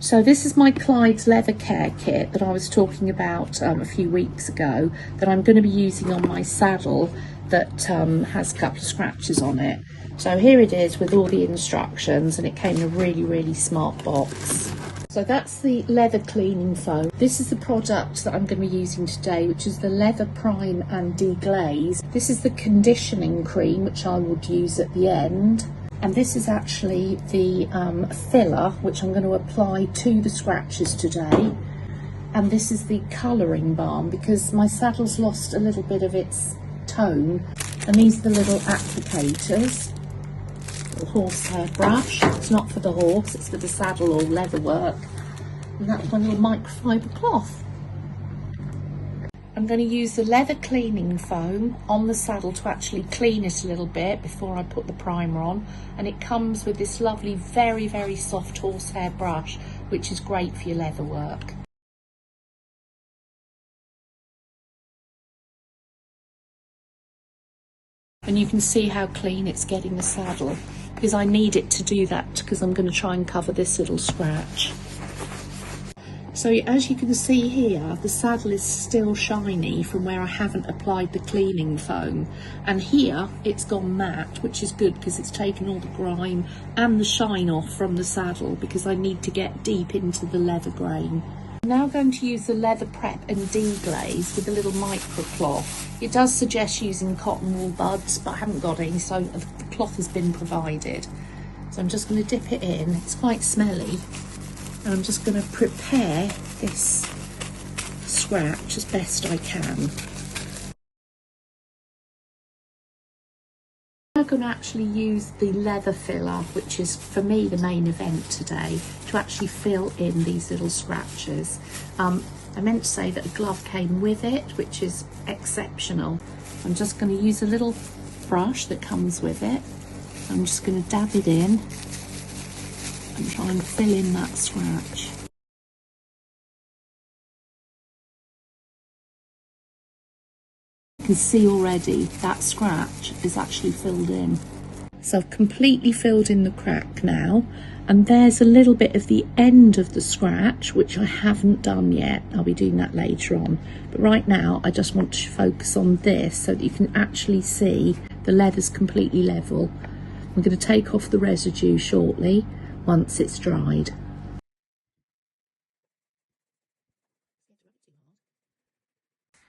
So this is my Clyde's leather care kit that I was talking about a few weeks ago, that I'm going to be using on my saddle that has a couple of scratches on it. So here it is with all the instructions, and it came in a really smart box. So that's the leather cleaning foam. This is the product that I'm going to be using today, which is the leather prime and deglaze. This is the conditioning cream, which I would use at the end. And this is actually the filler, which I'm going to apply to the scratches today. And this is the colouring balm, because my saddle's lost a little bit of its tone. And these are the little applicators. Little horsehair brush. It's not for the horse, it's for the saddle or leather work. And that's my little microfiber cloth. I'm going to use the leather cleaning foam on the saddle to actually clean it a little bit before I put the primer on. And it comes with this lovely, very soft horsehair brush, which is great for your leather work. And you can see how clean it's getting the saddle, because I need it to do that, because I'm going to try and cover this little scratch. So as you can see here, the saddle is still shiny from where I haven't applied the cleaning foam. And here it's gone matte, which is good because it's taken all the grime and the shine off from the saddle, because I need to get deep into the leather grain. I'm now going to use the leather prep and deglaze with a little micro cloth. It does suggest using cotton wool buds, but I haven't got any, so the cloth has been provided. So I'm just going to dip it in. It's quite smelly. And I'm just going to prepare this scratch as best I can. I'm going to actually use the leather filler, which is for me the main event today, to actually fill in these little scratches. I meant to say that a glove came with it, which is exceptional. I'm just going to use a little brush that comes with it. I'm just going to dab it in and try and fill in that scratch. You can see already that scratch is actually filled in. So I've completely filled in the crack now, and there's a little bit of the end of the scratch which I haven't done yet. I'll be doing that later on, but right now I just want to focus on this so that you can actually see the leather's completely level. I'm going to take off the residue shortly once it's dried.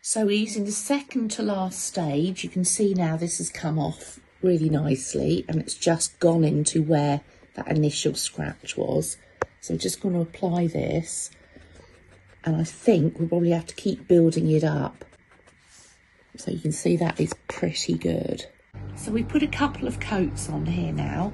So using the second to last stage, you can see now this has come off really nicely, and it's just gone into where that initial scratch was. So I'm just going to apply this, and I think we'll probably have to keep building it up. So you can see that is pretty good. So we put a couple of coats on here now,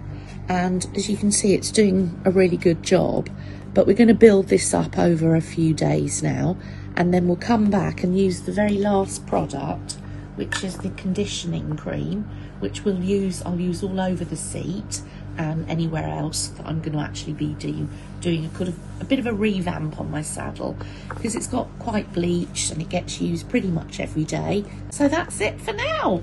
and as you can see it's doing a really good job, but we're going to build this up over a few days now, and then we'll come back and use the very last product, which is the conditioning cream, which I'll use all over the seat and anywhere else that I'm going to actually be doing a bit of a revamp on my saddle, because it's got quite bleached and it gets used pretty much every day. So that's it for now.